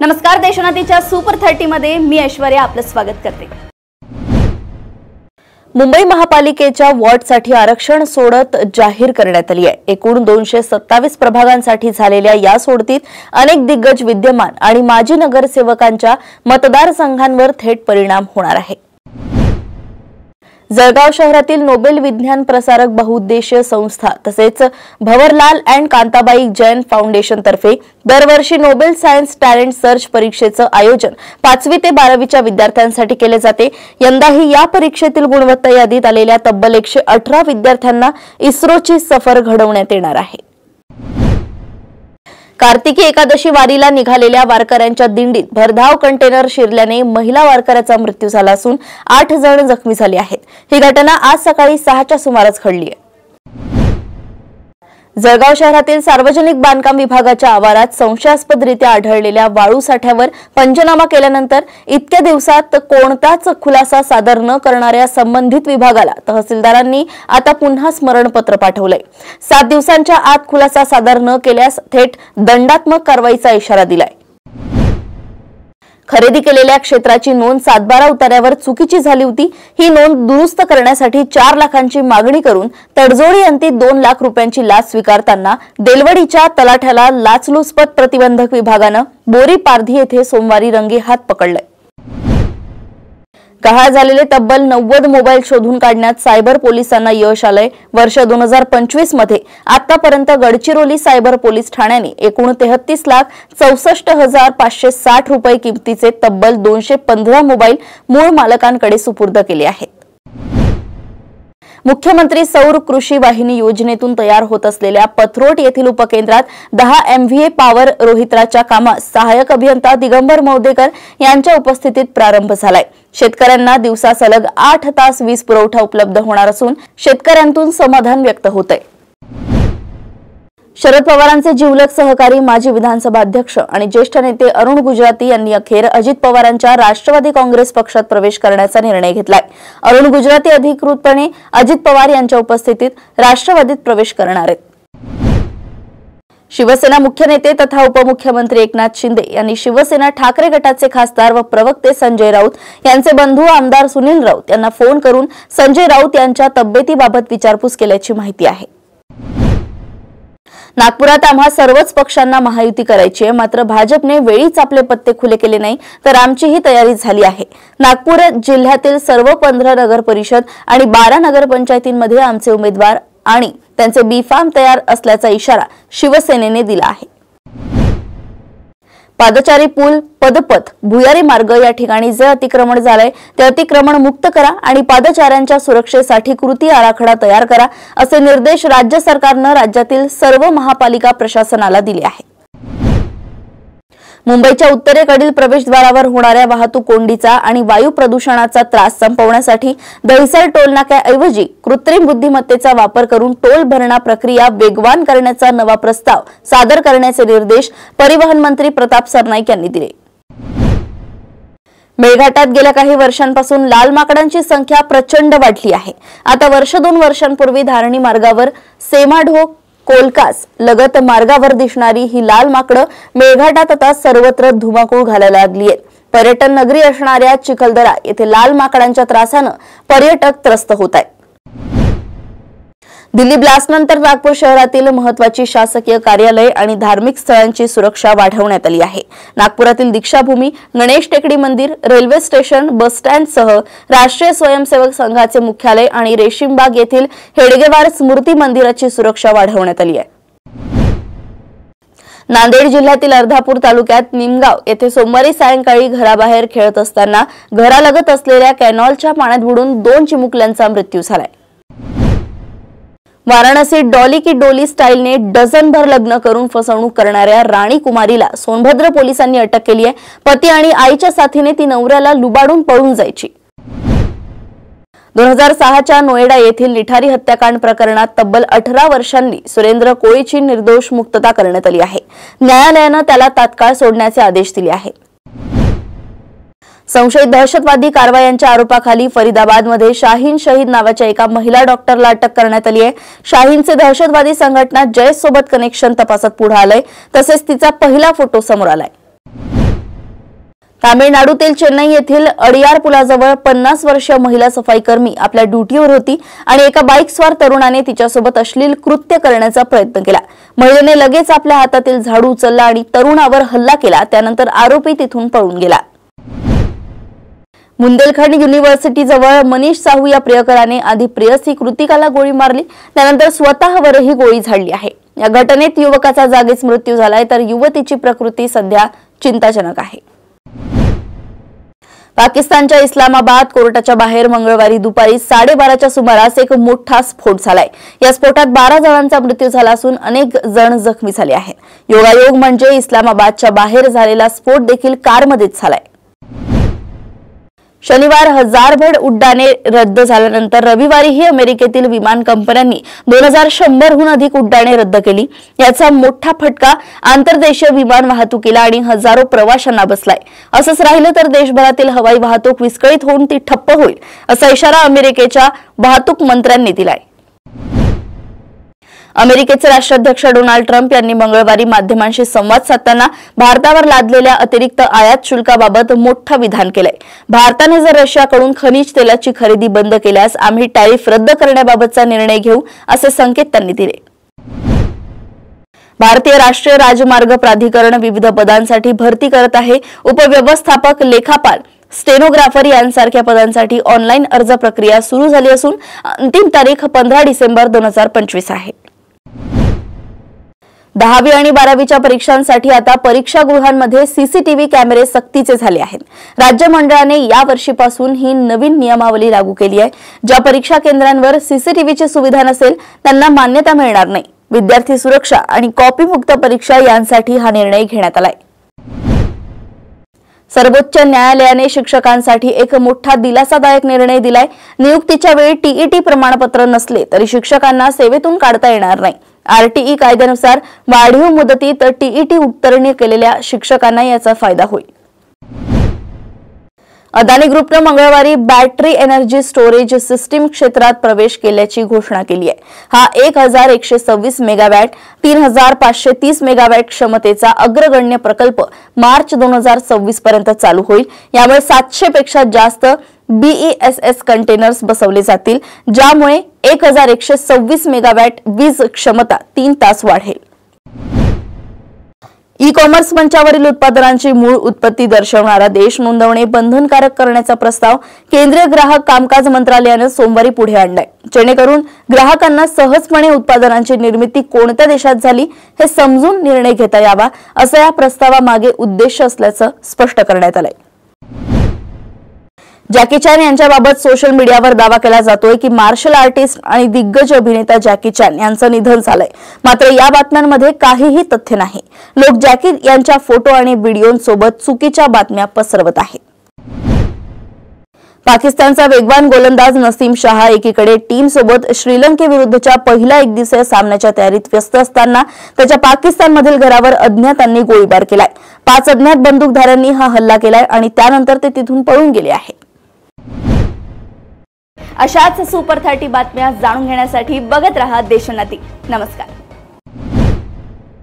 नमस्कार, देशोन्नतीच्या सुपर 30 मध्ये मी ऐश्वर्या आपलं स्वागत करते। मुंबई महापालिकेच्या वॉर्डसाठी आरक्षण सोडत जाहीर करण्यात आली आहे। एकूण 227 प्रभागांसाठी झालेल्या या सोडतीत अनेक दिग्गज विद्यमान आणि माजी नगरसेवकांच्या मतदारसंघांवर थेट परिणाम होणार आहे। जळगाव शहरातील नोबेल विज्ञान प्रसारक बहुउद्देशीय संस्था तसेच भवरलाल अँड कांताबाई जैन फाउंडेशन तर्फे दरवर्षी नोबेल सायन्स टॅलेंट सर्च परीक्षेचं आयोजन 5वी ते 12वीच्या विद्यार्थ्यांसाठी केले जाते। यंदाही या परीक्षेतील गुणवत्ता यादीत आलेल्या तब्बल 118 विद्यार्थ्यांना इस्रोची सफर घडवण्यात येणार आहे। कार्तिकी एकादशी वारीला निघालेल्या वारकऱ्यांच्या दिंडीत भरधाव कंटेनर शिरल्याने महिला वारकऱ्याचा मृत्यू झाला असून 8 जण जखमी झाले आहेत। ही घटना आज सकाळी 6च्या सुमारास घडली आहे। जळगाव शहरातील सार्वजनिक बांधकाम विभागाच्या आवारात संशयास्पदरित्या आढळलेल्या वाळू साठ्यावर पंचनामा केल्यानंतर इतक्या दिवसात कोणताच खुलासा सादर न करणाऱ्या संबंधित विभागाला तहसीलदारांनी आता पुन्हा स्मरणपत्र पाठवलंय। 7 दिवसांच्या आत खुलासा सादर न केल्यास थेट दंडात्मक कारवाईचा इशारा दिलाय। खरेदी केलेल्या क्षेत्राची नोंद 7/12 उतार्यावर चुकीची झाली होती। ही नोंद दुरुस्त करण्यासाठी 4 लाखांची मागणी करून तडजोडी अंती 2 लाख रुपयांची लाच स्वीकारताना देलवडीच्या तलाठ्याला लाचलुचपत प्रतिबंधक विभागानं बोरी पारधी येथे सोमवारी रंगेहात पकडले। गहाळ झालेले तब्बल 90 मोबाईल शोधून काढण्यात सायबर पोलिसांना यश आलंय। वर्ष 2025 मध्ये आतापर्यंत गडचिरोली सायबर पोलीस ठाण्याने एकूण 33,64,560 रुपये किमतीचे तब्बल 215 मोबाईल मूळ मालकांकडे सुपूर्द केले आहेत। मुख्यमंत्री सौर कृषी वाहिनी योजनेतून तयार होत असलेल्या पथरोट येथील उपकेंद्रात 10 MVA पॉवर रोहित्राच्या कामास सहाय्यक अभियंता दिगंबर मौदेकर यांच्या उपस्थितीत प्रारंभ झालाय। शेतकऱ्यांना दिवसा सलग 8 तास वीज पुरवठा उपलब्ध होणार असून शेतकऱ्यांतून समाधान व्यक्त होतंय। शरद पवारांचे जिवलग सहकारी माजी विधानसभा अध्यक्ष आणि ज्येष्ठ नेते अरुण गुजराती यांनी अखेर अजित पवारांच्या राष्ट्रवादी काँग्रेस पक्षात प्रवेश करण्याचा निर्णय घेतलाय। अरुण गुजराती अधिकृतपणे अजित पवार यांच्या उपस्थितीत राष्ट्रवादीत प्रवेश करणार आहेत। शिवसेना मुख्य नेते तथा उपमुख्यमंत्री एकनाथ शिंदे यांनी शिवसेना ठाकरे गटाचे खासदार व प्रवक्ते संजय राऊत यांचे बंधू आमदार सुनील राऊत यांना फोन करून संजय राऊत यांच्या तब्येतीबाबत विचारपूस केल्याची माहिती आहे। नागपुरात आम्हा सर्वच पक्षांना महायुती करायची आहे, मात्र भाजपने वेळीच आपले पत्ते खुले केले नाही, तर आमचीही तयारी झाली आहे। नागपूर जिल्ह्यातील सर्व 15 नगर परिषद आणि 12 नगरपंचायतींमध्ये आमचे उमेदवार आणि त्यांचे बी फार्म तयार असल्याचा इशारा शिवसेनेने दिला आहे। पादचारी पूल, पदपथ, भुयारी मार्ग या ठिकाणी जे अतिक्रमण झालंय ते अतिक्रमण मुक्त करा आणि पादचाऱ्यांच्या सुरक्षेसाठी कृती आराखडा तयार करा असे निर्देश राज्य सरकारने राज्यातील सर्व महापालिका प्रशासनाला दिले आहेत। मुंबईच्या उत्तरेकडील प्रवेशद्वारावर होणाऱ्या वाहतूक कोंडीचा आणि वायू प्रदूषणाचा त्रास संपवण्यासाठी दहिसर टोलनाक्याऐवजी कृत्रिम बुद्धिमत्तेचा वापर करून टोल भरणा प्रक्रिया वेगवान करण्याचा नवा प्रस्ताव सादर करण्याचे निर्देश परिवहन मंत्री प्रताप सरनाईक यांनी दिले। मेळघाटात गेल्या काही वर्षांपासून लाल माकडांची संख्या प्रचंड वाढली आहे। आता 1-2 वर्षांपूर्वी धारणी मार्गावर सेमाढो कोलकास लगत मार्गावर दिसणारी ही लाल माकडं मेळघाटात आता सर्वत्र धुमाकूळ घालायला लागली आहेत। पर्यटन नगरी असणाऱ्या चिखलदरा येथे लाल माकडांच्या त्रासाने पर्यटक त्रस्त होत आहेत। दिल्ली ब्लास्ट नंतर नागपूर शहरातील महत्त्वाची शासकीय कार्यालय आणि धार्मिक स्थळांची सुरक्षा वाढवण्यात आली आहे। नागपुरातील दीक्षाभूमी, गणेश टेकडी मंदिर, रेल्वे स्टेशन, बस स्टँडसह राष्ट्रीय स्वयंसेवक संघाचे मुख्यालय आणि रेशीमबाग येथील हेडगेवार स्मृती मंदिराची सुरक्षा वाढवण्यात आली आहे। नांदेड जिल्ह्यातील अर्धापूर तालुक्यात निमगाव येथे सोमवारी सायंकाळी घराबाहेर खेळत असताना घरालगत असलेल्या कॅनॉलच्या पाण्यात बुडून 2 चिमुकल्यांचा मृत्यू झालाय। वाराणसीत डॉली की डोली स्टाईलने डझनभर लग्न करून फसवणूक करणाऱ्या राणी कुमारीला सोनभद्र पोलिसांनी अटक केली आहे। पती आणि आईच्या साथीने ती नवऱ्याला लुबाडून पळून जायची। 2006च्या नोएडा येथील निठारी हत्याकांड प्रकरणात तब्बल 18 वर्षांनी सुरेंद्र कोळीची निर्दोष मुक्तता करण्यात आली आहे। न्यायालयाने त्याला तात्काळ सोडण्याचे आदेश दिले आहेत। संशयित दहशतवादी कारवायांच्या आरोपाखाली फरीदाबादमध्ये शाहीन शहीद नावाच्या एका महिला डॉक्टरला अटक करण्यात आली आहे। शाहीनचे दहशतवादी संघटना जैश सोबत कनेक्शन तपासात पुढे आलंय, तसेच तिचा पहिला फोटो समोर आलाय। तामिळनाडूतील चेन्नई येथील अडियार पुलाजवळ 50 वर्षीय महिला सफाई कर्मी आपल्या ड्युटीवर होती आणि एका बाईकस्वार तरुणाने तिच्यासोबत अश्लील कृत्य करण्याचा प्रयत्न केला। महिलेने लगेच आपल्या हातातील झाडू उचलला आणि तरुणावर हल्ला केला। त्यानंतर आरोपी तिथून पळून गेला। बुंदेलखंड युनिव्हर्सिटी जवळ मनीष साहू या प्रियकराने आधी प्रेयसी कृतिकाला गोळी मारली, त्यानंतर स्वतःवरही गोळी झाडली आहे। या घटनेत युवकाचा जागीच मृत्यू झालाय, तर युवतीची प्रकृती सध्या चिंताजनक आहे। पाकिस्तानच्या इस्लामाबाद कोर्टाच्या बाहेर मंगळवारी दुपारी 12:30च्या सुमारास एक मोठा स्फोट झालाय। या स्फोटात 12 जणांचा मृत्यू झाला असून अनेक जण जखमी झाले आहेत। योगायोग म्हणजे इस्लामाबादच्या बाहेर झालेला स्फोट देखील कारमध्येच झालाय। शनिवार हजारभर उड्डाणे रद्द झाल्यानंतर रविवारीही अमेरिकेतील विमान कंपन्यांनी 2100हून अधिक उड्डाणे रद्द केली। याचा मोठा फटका आंतरदेशीय विमान वाहतुकीला आणि हजारो प्रवाशांना बसलाय। असंच राहिलं तर देशभरातील हवाई वाहतूक विस्कळीत होऊन ती ठप्प होईल, असा इशारा अमेरिकेच्या वाहतूक मंत्र्यांनी दिलाय। अमेरिकेचे राष्ट्राध्यक्ष डोनाल्ड ट्रम्प यांनी मंगळवारी माध्यमांशी संवाद साधताना भारतावर लादलेल्या अतिरिक्त आयात शुल्काबाबत मोठं विधान केलंय। भारताने जर रशियाकडून खनिज तेलाची खरेदी बंद केल्यास आम्ही टॅरिफ रद्द करण्याबाबतचा निर्णय घेऊ, असे संकेत त्यांनी दिले। भारतीय राष्ट्रीय राजमार्ग प्राधिकरण विविध पदांसाठी भरती करत आहे। उपव्यवस्थापक, लेखापाल, स्टेनोग्राफर यांसारख्या पदांसाठी ऑनलाईन अर्ज प्रक्रिया सुरू झाली असून अंतिम तारीख 15 डिसेंबर 2025 आहे। 10वी आणि 12वीच्या परीक्षांसाठी आता परीक्षागृहांमध्ये सीसीटीव्ही कॅमेरे सक्तीचे झाले आहेत। राज्य मंडळाने या वर्षीपासून ही नवीन नियमावली लागू केली आहे। ज्या परीक्षा केंद्रांवर सीसीटीव्हीची सुविधा नसेल त्यांना मान्यता मिळणार नाही। विद्यार्थी सुरक्षा आणि कॉपीमुक्त परीक्षा यांसाठी हा निर्णय घेण्यात आलाय। सर्वोच्च न्यायालयाने शिक्षकांसाठी एक मोठा दिलासादायक निर्णय दिलाय। नियुक्तीच्या वेळी टीईटी प्रमाणपत्र नसले तरी शिक्षकांना सेवेतून काढता येणार नाही। आरटीई कायद्यानुसार वाढीव मुदतीत टीईटी उत्तीर्ण केलेल्या शिक्षकांना याचा फायदा होईल। अदानी ग्रुपने मंगळवारी बॅटरी एनर्जी स्टोरेज सिस्टीम क्षेत्रात प्रवेश केल्याची घोषणा केली आहे। हा 1126 मेगावॅट 3530 मेगावॅट क्षमतेचा अग्रगण्य प्रकल्प मार्च 2026 पर्यंत चालू होईल। यामुळे 700 पेक्षा जास्त BESS कंटेनर्स बसवले जातील, ज्यामुळे 1126 मेगावॅट वीज क्षमता 3 तास वाढेल। ई कॉमर्स मंचावरील उत्पादनांची मूळ उत्पत्ती दर्शवणारा देश नोंदवणे बंधनकारक करण्याचा प्रस्ताव केंद्रीय ग्राहक कामकाज मंत्रालयाने सोमवारी पुढे आणलाय, जेणेकरून ग्राहकांना सहजपणे उत्पादनांची निर्मिती कोणत्या देशात झाली हे समजून निर्णय घेता यावा, असा या प्रस्तावामागे उद्देश असल्याचं स्पष्ट करण्यात आलंय। जॅकी चॅन यांच्याबाबत सोशल मीडियावर दावा केला जातोय की मार्शल आर्टिस्ट आणि दिग्गज अभिनेता जॅकी चॅन यांचं निधन झालंय। मात्र या बातम्यांमध्ये काहीही तथ्य नाही। लोक जॅकी यांच्या फोटो आणि व्हिडिओंसोबत चुकीच्या बातम्या पसरवत आहेत। पाकिस्तानचा वेगवान गोलंदाज नसीम शाह एकीकडे टीमसोबत श्रीलंकेविरुद्धच्या पहिल्या एकदिवसीय सामन्याच्या तयारीत व्यस्त असताना त्याच्या पाकिस्तानमधील घरावर अज्ञातांनी गोळीबार केलाय। 5 अज्ञात बंदूकधाऱ्यांनी हा हल्ला केलाय आणि त्यानंतर ते तिथून पळून गेले आहेत। अशाच सुपर 30 बातम्या जाणून घेण्यासाठी बघत रहा देशोन्नती। नमस्कार।